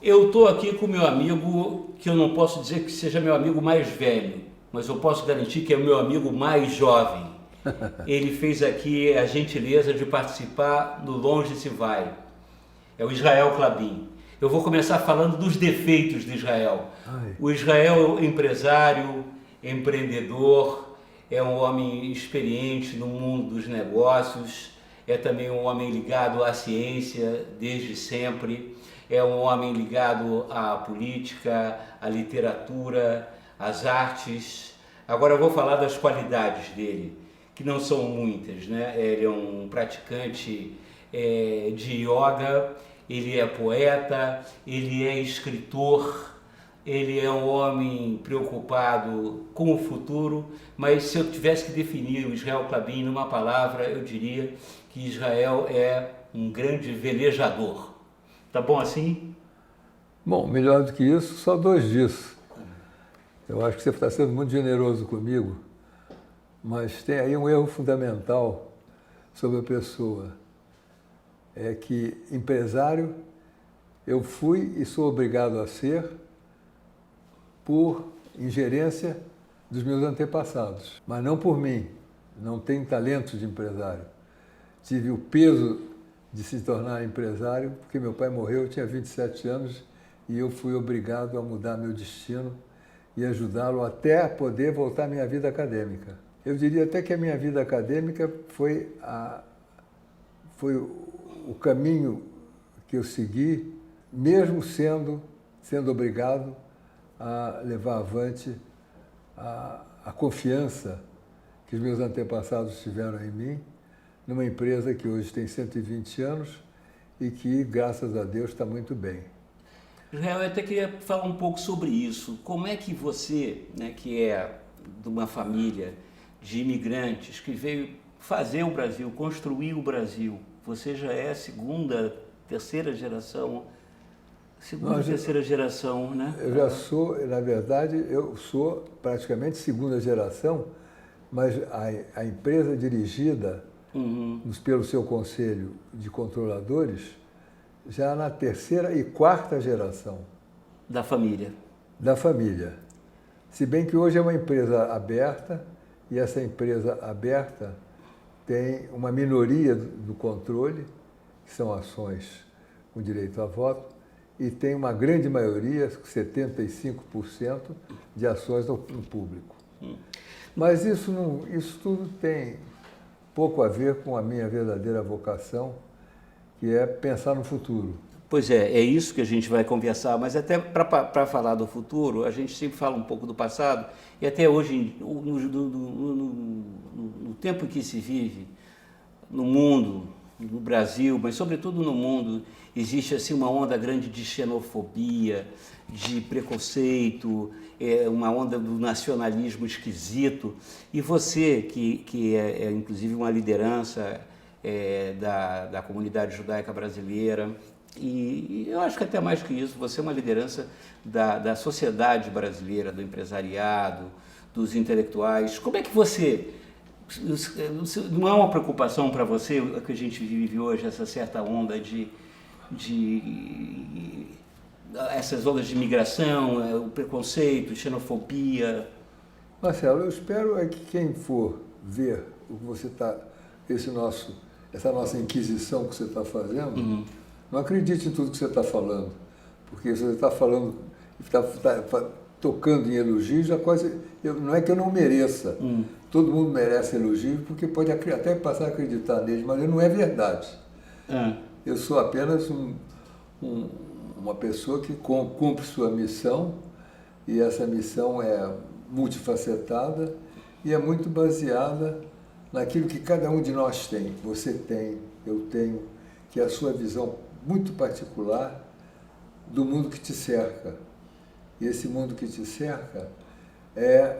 Eu estou aqui com meu amigo, que eu não posso dizer que seja meu amigo mais velho, mas eu posso garantir que é o meu amigo mais jovem. Ele fez aqui a gentileza de participar do Longe Se Vai. É o Israel Klabin. Eu vou começar falando dos defeitos de Israel. Ai. O Israel é empresário, empreendedor, é um homem experiente no mundo dos negócios, é também um homem ligado à ciência desde sempre, é um homem ligado à política, à literatura, às artes. Agora eu vou falar das qualidades dele, que não são muitas, né? Ele é um praticante de yoga, ele é poeta, ele é escritor, ele é um homem preocupado com o futuro, mas se eu tivesse que definir o Israel Klabin numa palavra, eu diria que Israel é um grande velejador. Tá bom assim? Bom, melhor do que isso, só 2 dias. Eu acho que você está sendo muito generoso comigo, mas tem aí um erro fundamental sobre a pessoa. É que empresário eu fui e sou obrigado a ser por ingerência dos meus antepassados, mas não por mim. Não tenho talento de empresário. Tive o peso de se tornar empresário porque meu pai morreu, eu tinha 27 anos e eu fui obrigado a mudar meu destino e ajudá-lo até poder voltar à minha vida acadêmica. Eu diria até que a minha vida acadêmica foi o caminho que eu segui, mesmo sendo obrigado a levar avante a confiança que os meus antepassados tiveram em mim, numa empresa que hoje tem 120 anos e que, graças a Deus, está muito bem. Israel, eu até queria falar um pouco sobre isso. Como é que você, né, que é de uma família de imigrantes, que veio fazer o Brasil, construir o Brasil, você já é segunda, terceira geração, terceira geração, né? Eu já sou, na verdade, eu sou praticamente segunda geração, mas a empresa dirigida pelo seu conselho de controladores, já na terceira e quarta geração. Da família. Da família. Se bem que hoje é uma empresa aberta, e essa empresa aberta tem uma minoria do controle, que são ações com direito a voto, e tem uma grande maioria, 75%, de ações no público. Mas isso tudo tem pouco a ver com a minha verdadeira vocação, que é pensar no futuro. Pois é isso que a gente vai conversar, mas até para falar do futuro, a gente sempre fala um pouco do passado, e até hoje, no tempo em que se vive, no mundo, no Brasil, mas sobretudo no mundo, existe assim uma onda grande de xenofobia, de preconceito, uma onda do nacionalismo esquisito. E você, que é inclusive uma liderança da comunidade judaica brasileira, e eu acho que até mais que isso, você é uma liderança da sociedade brasileira, do empresariado, dos intelectuais. Como é que você... Não é uma preocupação para você que a gente vive hoje, essa certa onda de essas ondas de imigração, o preconceito, xenofobia? Marcelo, eu espero que quem for ver o que você está, essa nossa inquisição que você está fazendo, não acredite em tudo que você está falando, porque você está falando, está tocando em elogios, não é que eu não mereça. Todo mundo merece elogio, porque pode até passar a acreditar neles, mas não é verdade. Eu sou apenas uma pessoa que cumpre sua missão, e essa missão é multifacetada e é muito baseada naquilo que cada um de nós tem. Você tem, eu tenho, que é a sua visão muito particular do mundo que te cerca. E esse mundo que te cerca é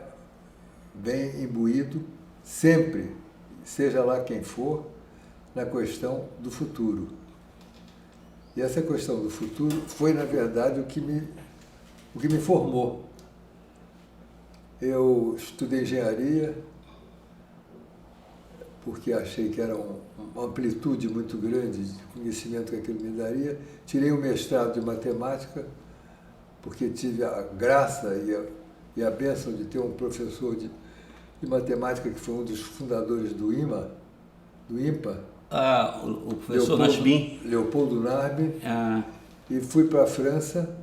bem imbuído sempre, seja lá quem for, na questão do futuro. E essa questão do futuro foi, na verdade, o que me formou. Eu estudei engenharia, porque achei que era uma amplitude muito grande de conhecimento que aquilo me daria. Tirei o mestrado de matemática, porque tive a graça e a bênção de ter um professor de matemática que foi um dos fundadores do IMPA. Ah, o professor Nasbin. Leopoldo Nasbin. Ah. E fui para a França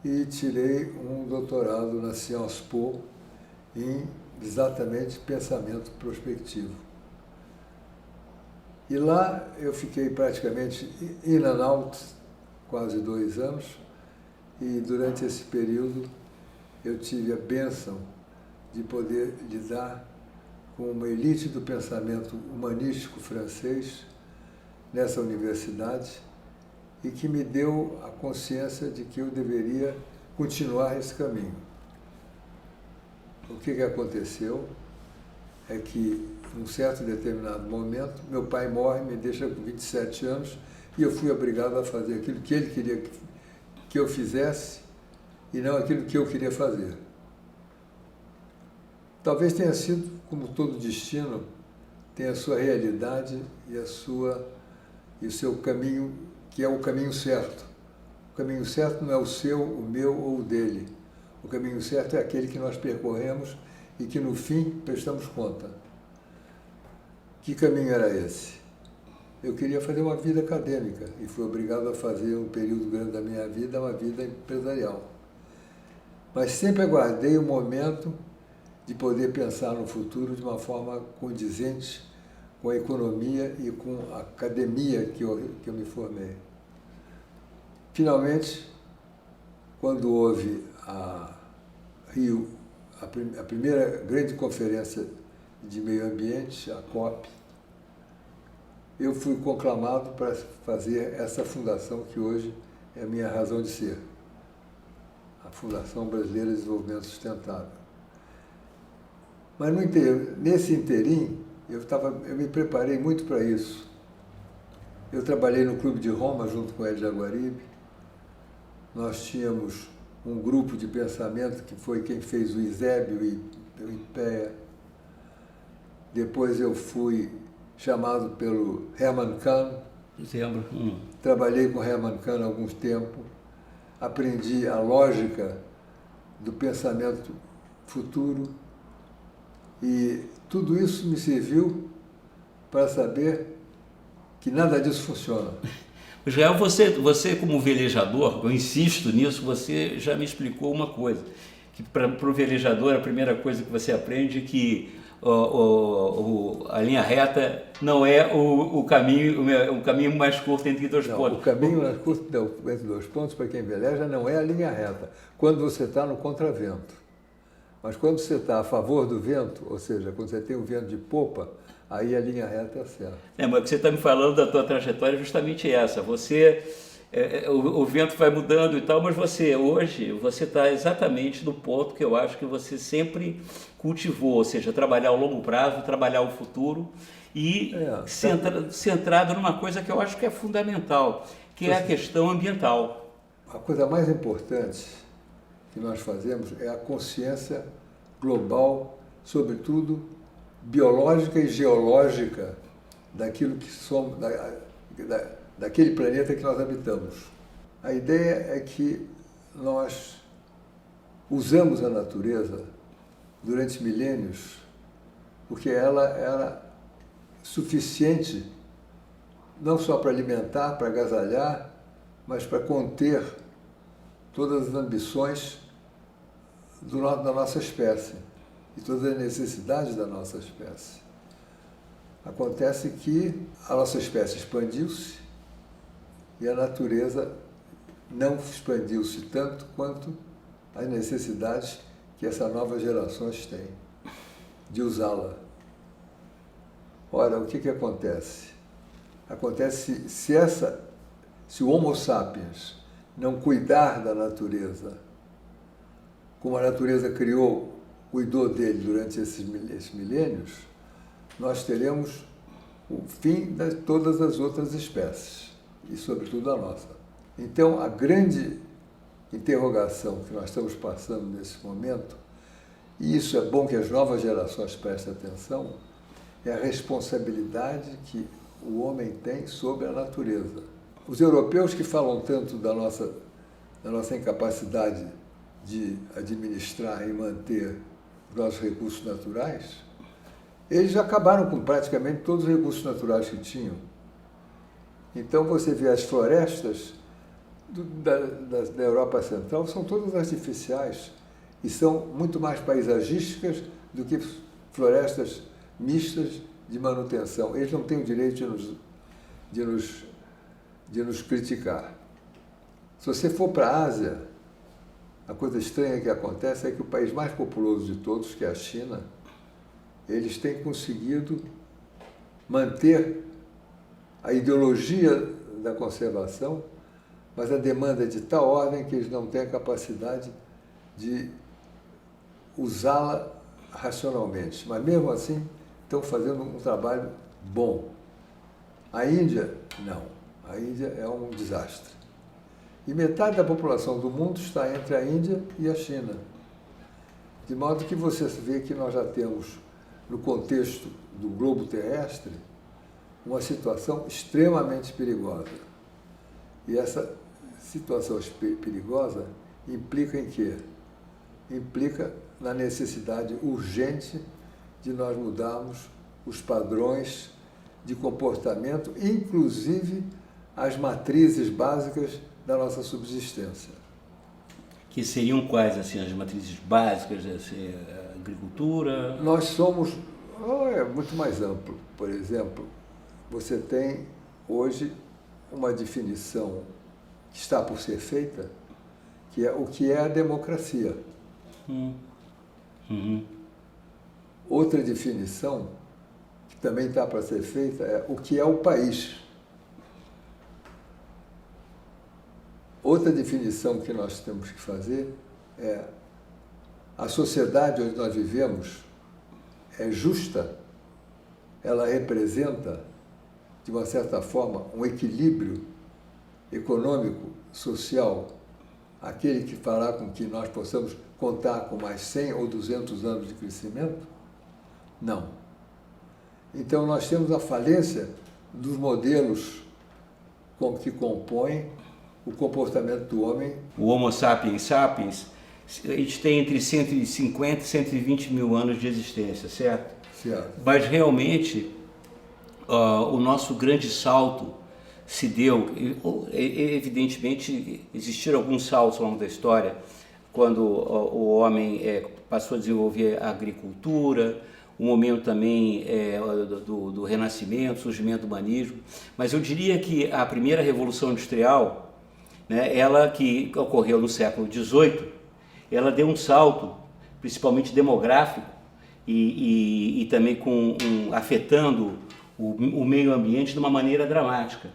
e tirei um doutorado na Sciences Po em exatamente pensamento prospectivo. E lá eu fiquei praticamente in and out, quase 2 anos, e durante esse período eu tive a bênção de poder lidar com uma elite do pensamento humanístico francês nessa universidade e que me deu a consciência de que eu deveria continuar esse caminho. O que aconteceu é que, num certo determinado momento, meu pai morre, me deixa com 27 anos e eu fui obrigado a fazer aquilo que ele queria que eu fizesse e não aquilo que eu queria fazer. Talvez tenha sido, como todo destino, tem a sua realidade e o seu caminho, que é o caminho certo. O caminho certo não é o seu, o meu ou o dele. O caminho certo é aquele que nós percorremos e que, no fim, prestamos conta. Que caminho era esse? Eu queria fazer uma vida acadêmica e fui obrigado a fazer um período grande da minha vida, uma vida empresarial. Mas sempre aguardei o momento de poder pensar no futuro de uma forma condizente com a economia e com a academia que eu me formei. Finalmente, quando houve a primeira grande conferência de meio ambiente, a COP, eu fui conclamado para fazer essa fundação que hoje é a minha razão de ser, a Fundação Brasileira de Desenvolvimento Sustentável. Mas nesse interim, eu me preparei muito para isso. Eu trabalhei no Clube de Roma junto com Hélio Jaguaribe. Nós tínhamos um grupo de pensamento que foi quem fez o ISEB, o IPEA. Depois eu fui chamado pelo Hermann Kahn. Trabalhei com Hermann Kahn há algum tempo. Aprendi a lógica do pensamento futuro. E tudo isso me serviu para saber que nada disso funciona. Israel, você como velejador, eu insisto nisso, você já me explicou uma coisa, que para o velejador a primeira coisa que você aprende é que a linha reta não é o caminho mais curto entre dois pontos. O caminho mais curto entre 2 pontos para quem veleja não é a linha reta, quando você está no contravento. Mas quando você está a favor do vento, ou seja, quando você tem o vento de popa, aí a linha reta é certa. Mas o que você está me falando da tua trajetória é justamente essa. O vento vai mudando e tal, mas hoje você está exatamente no ponto que eu acho que você sempre cultivou, ou seja, trabalhar ao longo prazo, trabalhar o futuro e centrado numa coisa que eu acho que é fundamental, que é a questão ambiental. A coisa mais importante que nós fazemos é a consciência global, sobretudo biológica e geológica, daquilo que somos, daquele planeta que nós habitamos. A ideia é que nós usamos a natureza durante milênios porque ela era suficiente não só para alimentar, para agasalhar, mas para conter todas as ambições da nossa espécie e todas as necessidades da nossa espécie. Acontece que a nossa espécie expandiu-se e a natureza não expandiu-se tanto quanto as necessidades que essas novas gerações têm de usá-la. Ora, o que acontece? Acontece se o Homo sapiens não cuidar da natureza, como a natureza cuidou dele durante esses milênios, nós teremos o fim de todas as outras espécies, e sobretudo a nossa. Então, a grande interrogação que nós estamos passando nesse momento, e isso é bom que as novas gerações prestem atenção, é a responsabilidade que o homem tem sobre a natureza. Os europeus que falam tanto da nossa incapacidade de administrar e manter os nossos recursos naturais, eles já acabaram com praticamente todos os recursos naturais que tinham. Então você vê as florestas da Europa Central, são todas artificiais e são muito mais paisagísticas do que florestas mistas de manutenção. Eles não têm o direito de nos criticar. Se você for para a Ásia, a coisa estranha que acontece é que o país mais populoso de todos, que é a China, eles têm conseguido manter a ideologia da conservação, mas a demanda é de tal ordem que eles não têm a capacidade de usá-la racionalmente. Mas mesmo assim, estão fazendo um trabalho bom. A Índia, não. A Índia é um desastre. E metade da população do mundo está entre a Índia e a China. De modo que você vê que nós já temos, no contexto do globo terrestre, uma situação extremamente perigosa. E essa situação perigosa implica em quê? Implica na necessidade urgente de nós mudarmos os padrões de comportamento, inclusive as matrizes básicas da nossa subsistência. Que seriam quais, assim, as matrizes básicas, assim, a agricultura? Nós somos, é muito mais amplo. Por exemplo, você tem hoje uma definição que está por ser feita, que é o que é a democracia. Uhum. Outra definição, que também está para ser feita, é o que é o país. Outra definição que nós temos que fazer é a sociedade onde nós vivemos é justa, ela representa, de uma certa forma, um equilíbrio econômico, social, aquele que fará com que nós possamos contar com mais 100 ou 200 anos de crescimento? Não. Então nós temos a falência dos modelos que compõem o comportamento do homem. O Homo sapiens sapiens, a gente tem entre 150 e 120 mil anos de existência, certo? Certo. Mas realmente o nosso grande salto se deu, evidentemente existiram alguns saltos ao longo da história, quando o homem passou a desenvolver a agricultura, o momento também do renascimento, surgimento do humanismo, mas eu diria que a primeira revolução industrial, né, ela que ocorreu no século XVIII, ela deu um salto, principalmente demográfico, e também afetando o meio ambiente de uma maneira dramática.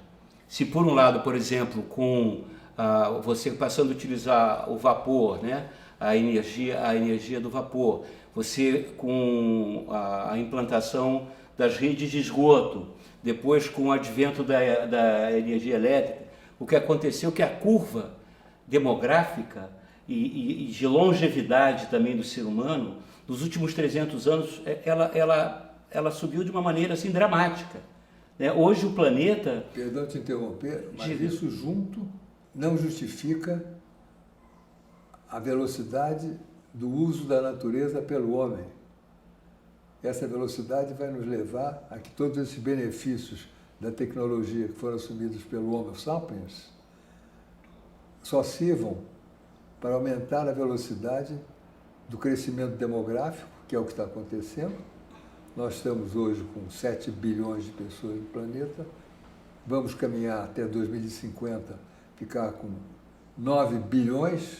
Se por um lado, por exemplo, com você passando a utilizar o vapor, né, a energia do vapor, você com a implantação das redes de esgoto, depois com o advento da energia elétrica, o que aconteceu é que a curva demográfica e de longevidade também do ser humano, nos últimos 300 anos, ela subiu de uma maneira assim dramática. Né? Hoje o planeta... Perdão te interromper, mas isso junto não justifica a velocidade do uso da natureza pelo homem. Essa velocidade vai nos levar a que todos esses benefícios da tecnologia que foram assumidos pelo Homo sapiens só sirvam para aumentar a velocidade do crescimento demográfico, que é o que está acontecendo. Nós estamos hoje com 7 bilhões de pessoas no planeta, vamos caminhar até 2050, ficar com 9 bilhões,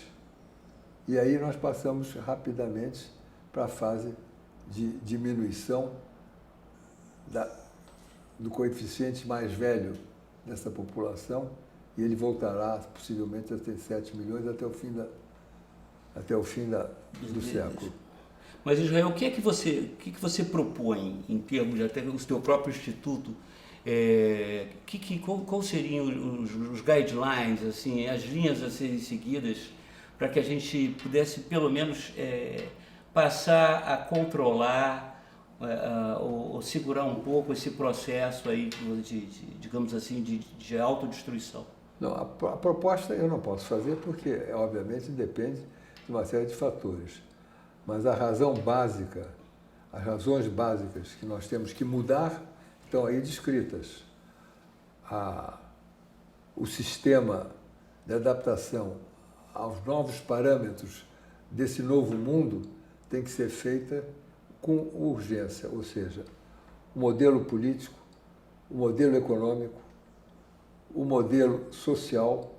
e aí nós passamos rapidamente para a fase de diminuição do coeficiente mais velho dessa população, e ele voltará possivelmente a ter 7 milhões até o fim do século. Mas, Israel, o que você propõe em termos de até o seu próprio instituto? Quais seriam os guidelines, assim, as linhas a serem seguidas para que a gente pudesse, pelo menos, passar a controlar ou segurar um pouco esse processo aí digamos assim, de autodestruição? Não, a proposta eu não posso fazer porque, obviamente, depende de uma série de fatores. Mas a razão básica, as razões básicas que nós temos que mudar estão aí descritas. O sistema de adaptação aos novos parâmetros desse novo mundo tem que ser feita com urgência, ou seja, o modelo político, o modelo econômico, o modelo social,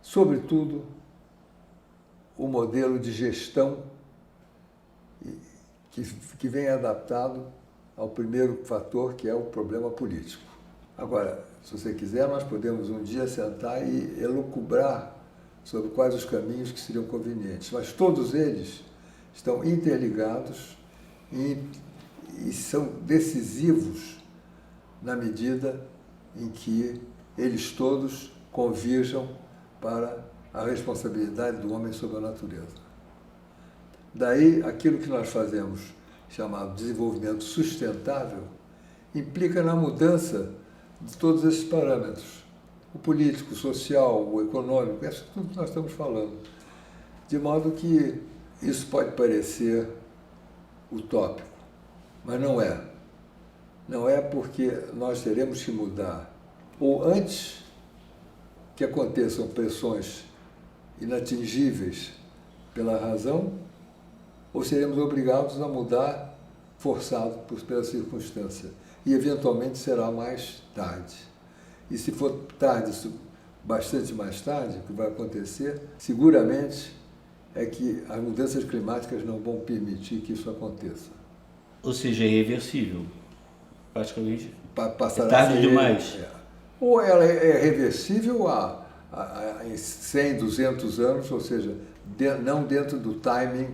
sobretudo o modelo de gestão que vem adaptado ao primeiro fator, que é o problema político. Agora, se você quiser, nós podemos um dia sentar e elucubrar sobre quais os caminhos que seriam convenientes, mas todos eles estão interligados e são decisivos na medida em que eles todos converjam para a responsabilidade do homem sobre a natureza. Daí, aquilo que nós fazemos, chamado desenvolvimento sustentável, implica na mudança de todos esses parâmetros. O político, o social, o econômico, é tudo que nós estamos falando. De modo que isso pode parecer utópico, mas não é. Não é porque nós teremos que mudar, ou antes que aconteçam pressões inatingíveis pela razão, ou seremos obrigados a mudar forçado pela circunstância. E, eventualmente, será mais tarde. E se for tarde, bastante mais tarde, o que vai acontecer, seguramente, é que as mudanças climáticas não vão permitir que isso aconteça. Ou seja, é irreversível, praticamente. Passará é tarde demais. Ou ela é reversível em 100, 200 anos, ou seja, não dentro do timing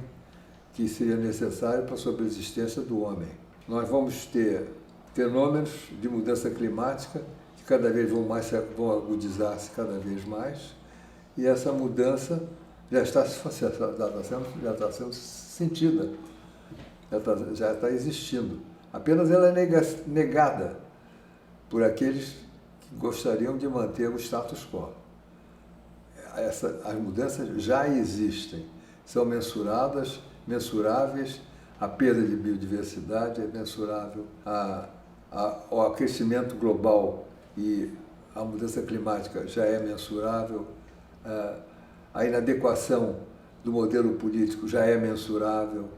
que seria necessário para a sobreexistência do homem. Nós vamos ter fenômenos de mudança climática que cada vez vão agudizar-se cada vez mais, e essa mudança já está sendo sentida, já está existindo. Apenas ela é negada por aqueles que gostariam de manter o status quo. As mudanças já existem, são mensuráveis, a perda de biodiversidade é mensurável, o aquecimento global e a mudança climática já é mensurável, a inadequação do modelo político já é mensurável,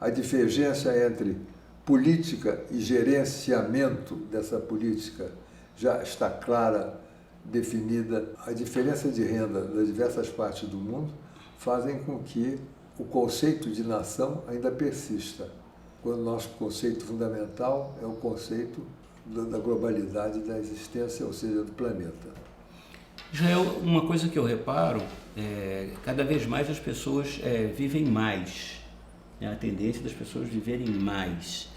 a divergência entre política e gerenciamento dessa política já está clara, definida. A diferença de renda das diversas partes do mundo fazem com que o conceito de nação ainda persista, quando o nosso conceito fundamental é o conceito da globalidade da existência, ou seja, do planeta. Israel, uma coisa que eu reparo, cada vez mais as pessoas vivem mais, a tendência das pessoas viverem mais.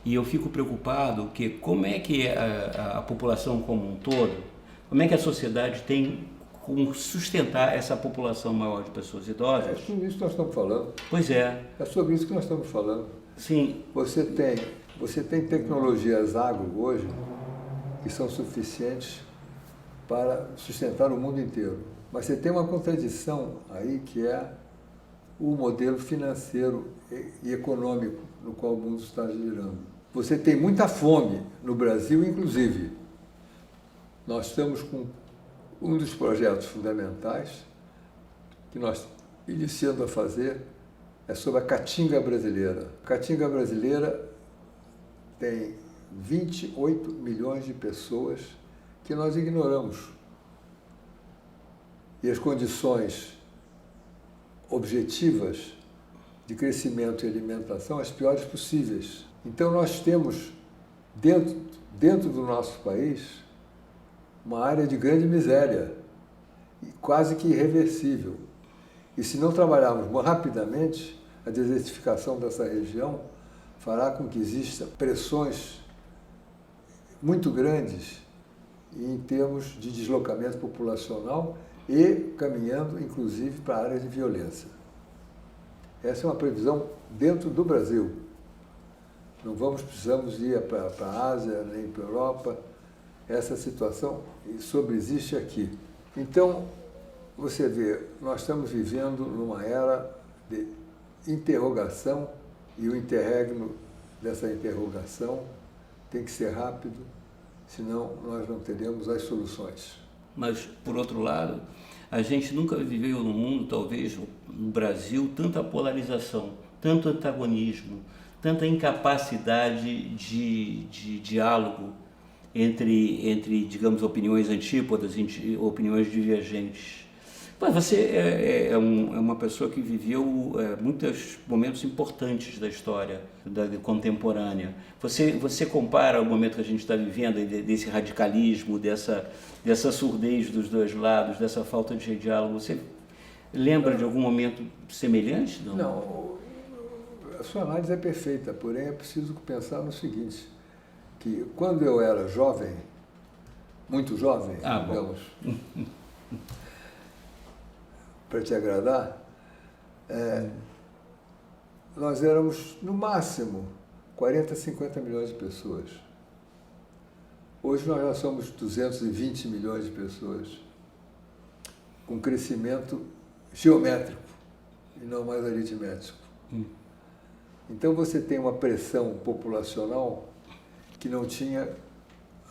E eu fico preocupado que como é que a população como um todo, como é que a sociedade tem como sustentar essa população maior de pessoas idosas? É sobre isso que nós estamos falando. Pois é. É sobre isso que nós estamos falando. Sim. Você tem tecnologias agro hoje que são suficientes para sustentar o mundo inteiro. Mas você tem uma contradição aí que é o modelo financeiro e econômico no qual o mundo está girando. Você tem muita fome no Brasil, inclusive. Nós estamos com um dos projetos fundamentais que nós iniciando a fazer é sobre a caatinga brasileira. A caatinga brasileira tem 28 milhões de pessoas que nós ignoramos. E as condições objetivas de crescimento e alimentação as piores possíveis. Então nós temos dentro do nosso país uma área de grande miséria, quase que irreversível. E se não trabalharmos rapidamente, a desertificação dessa região fará com que existam pressões muito grandes em termos de deslocamento populacional e caminhando, inclusive, para áreas de violência. Essa é uma previsão dentro do Brasil. Precisamos ir para a Ásia, nem para a Europa. Essa situação sobreexiste aqui. Então, você vê, nós estamos vivendo numa era de interrogação e o interregno dessa interrogação tem que ser rápido, senão nós não teremos as soluções. Mas, por outro lado, a gente nunca viveu no mundo, talvez no Brasil, tanta polarização, tanto antagonismo, tanta incapacidade de diálogo entre, digamos, opiniões antípodas, opiniões divergentes. Mas você é uma pessoa que viveu muitos momentos importantes da história contemporânea. Você compara o momento que a gente está vivendo, desse radicalismo, dessa surdez dos dois lados, dessa falta de diálogo, você lembra de algum momento semelhante? Não, a sua análise é perfeita, porém é preciso pensar no seguinte, que quando eu era jovem, muito jovem, digamos, para te agradar, nós éramos, no máximo, 40, 50 milhões de pessoas. Hoje nós já somos 220 milhões de pessoas, com crescimento geométrico e não mais aritmético. Então você tem uma pressão populacional que não tinha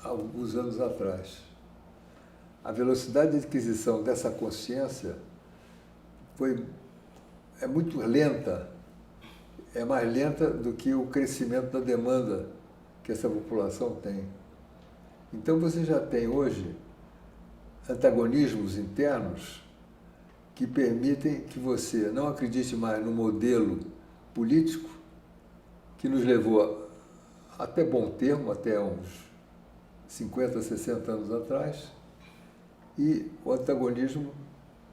há alguns anos atrás. A velocidade de aquisição dessa consciência é muito lenta, é mais lenta do que o crescimento da demanda que essa população tem. Então você já tem hoje antagonismos internos que permitem que você não acredite mais no modelo político que nos levou até bom termo, até uns 50, 60 anos atrás, e o antagonismo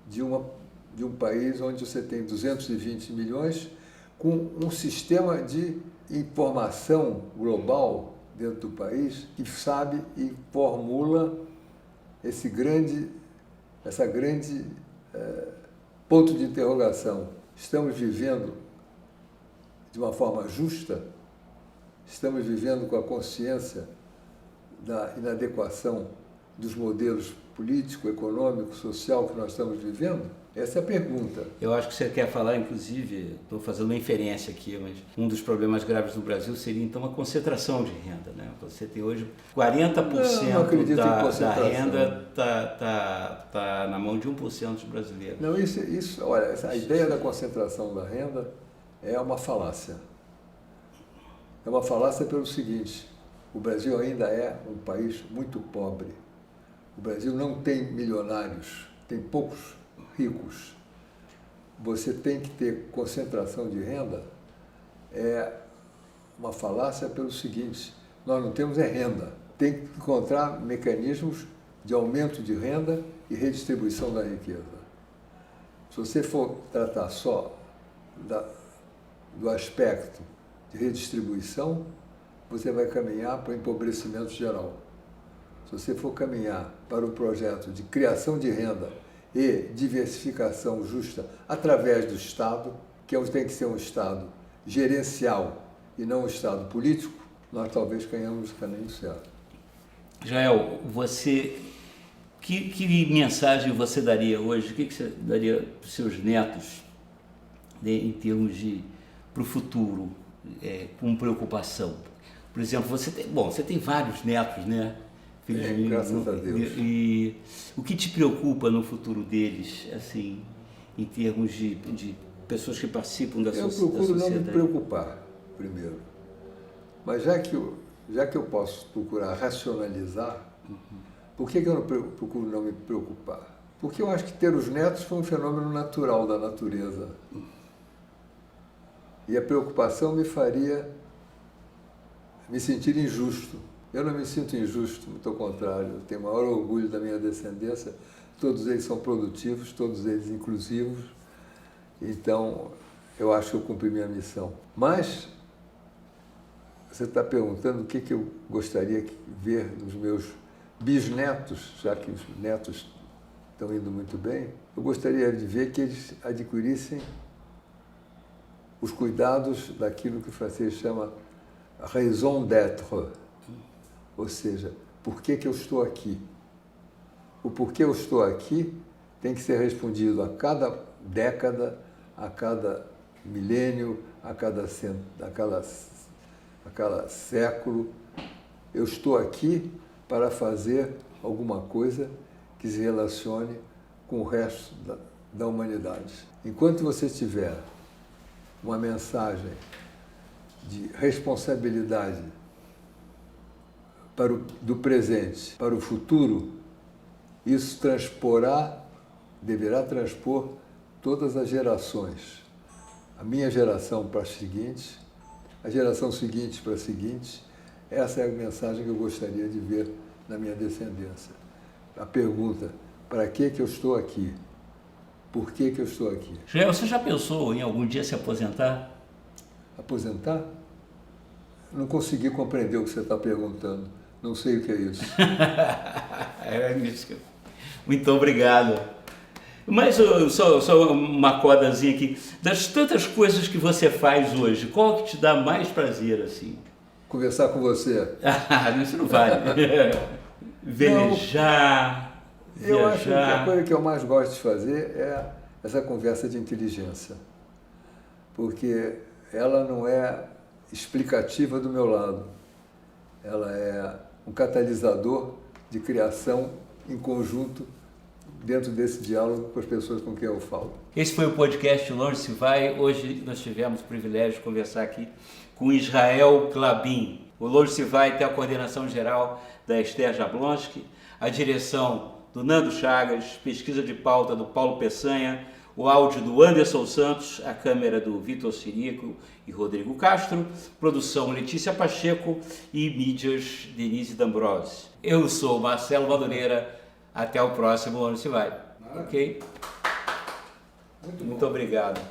de um país onde você tem 220 milhões com um sistema de informação global dentro do país que sabe e formula essa grande ponto de interrogação. Estamos vivendo de uma forma justa? Estamos vivendo com a consciência da inadequação dos modelos político, econômico, social que nós estamos vivendo? Essa é a pergunta. Eu acho que você quer falar, inclusive, estou fazendo uma inferência aqui, mas um dos problemas graves no Brasil seria, então, a concentração de renda, né? Você tem hoje 40% da renda tá na mão de 1% dos brasileiros. Não, olha, a ideia da concentração da renda é uma falácia. É uma falácia pelo seguinte, o Brasil ainda é um país muito pobre. O Brasil não tem milionários, tem poucos ricos. Você tem que ter concentração de renda, é uma falácia pelo seguinte, nós não temos renda. Tem que encontrar mecanismos de aumento de renda e redistribuição da riqueza. Se você for tratar só do aspecto de redistribuição, você vai caminhar para o empobrecimento geral. Se você for caminhar para o projeto de criação de renda e diversificação justa através do Estado, que tem que ser um Estado gerencial e não um Estado político, nós talvez ganhamos o caminho certo. Jael, que mensagem você daria hoje, o que você daria para os seus netos, em termos para o futuro, com preocupação? Por exemplo, você tem vários netos, né? Graças a Deus. E o que te preocupa no futuro deles, assim, em termos de pessoas que participam da sociedade? Eu procuro não me preocupar, primeiro. Mas já que eu posso procurar racionalizar, por que eu não procuro não me preocupar? Porque eu acho que ter os netos foi um fenômeno natural da natureza. E a preocupação me faria me sentir injusto. Eu não me sinto injusto, muito ao contrário, eu tenho o maior orgulho da minha descendência, todos eles são produtivos, todos eles inclusivos, então eu acho que eu cumpri minha missão. Mas você está perguntando o que eu gostaria de ver nos meus bisnetos, já que os netos estão indo muito bem, eu gostaria de ver que eles adquirissem os cuidados daquilo que o francês chama a raison d'être, ou seja, por que eu estou aqui? O porquê eu estou aqui tem que ser respondido a cada década, a cada milênio, a cada século. Eu estou aqui para fazer alguma coisa que se relacione com o resto da humanidade. Enquanto você tiver uma mensagem de responsabilidade do presente para o futuro, isso deverá transpor todas as gerações. A minha geração para as seguintes, a geração seguinte para as seguintes. Essa é a mensagem que eu gostaria de ver na minha descendência. A pergunta, para que eu estou aqui? Por que eu estou aqui? Joel, você já pensou em algum dia se aposentar? Aposentar? Não consegui compreender o que você está perguntando. Não sei o que é isso. Muito obrigado. Mas só uma codazinha aqui. Das tantas coisas que você faz hoje, qual que te dá mais prazer, assim? Conversar com você. Isso não vale. Velejar, viajar. Eu acho que a coisa que eu mais gosto de fazer é essa conversa de inteligência. Porque ela não é explicativa do meu lado. Ela é um catalisador de criação em conjunto dentro desse diálogo com as pessoas com quem eu falo. Esse foi o podcast Longe Se Vai. Hoje nós tivemos o privilégio de conversar aqui com Israel Klabin. O Longe Se Vai tem a coordenação geral da Esther Jablonski, a direção do Nando Chagas, pesquisa de pauta do Paulo Peçanha, o áudio do Anderson Santos, a câmera do Vitor Sirico e Rodrigo Castro, produção Letícia Pacheco e mídias Denise D'Ambrose. Eu sou Marcelo Madureira, até o próximo Longe Se Vai. Ok? Muito obrigado.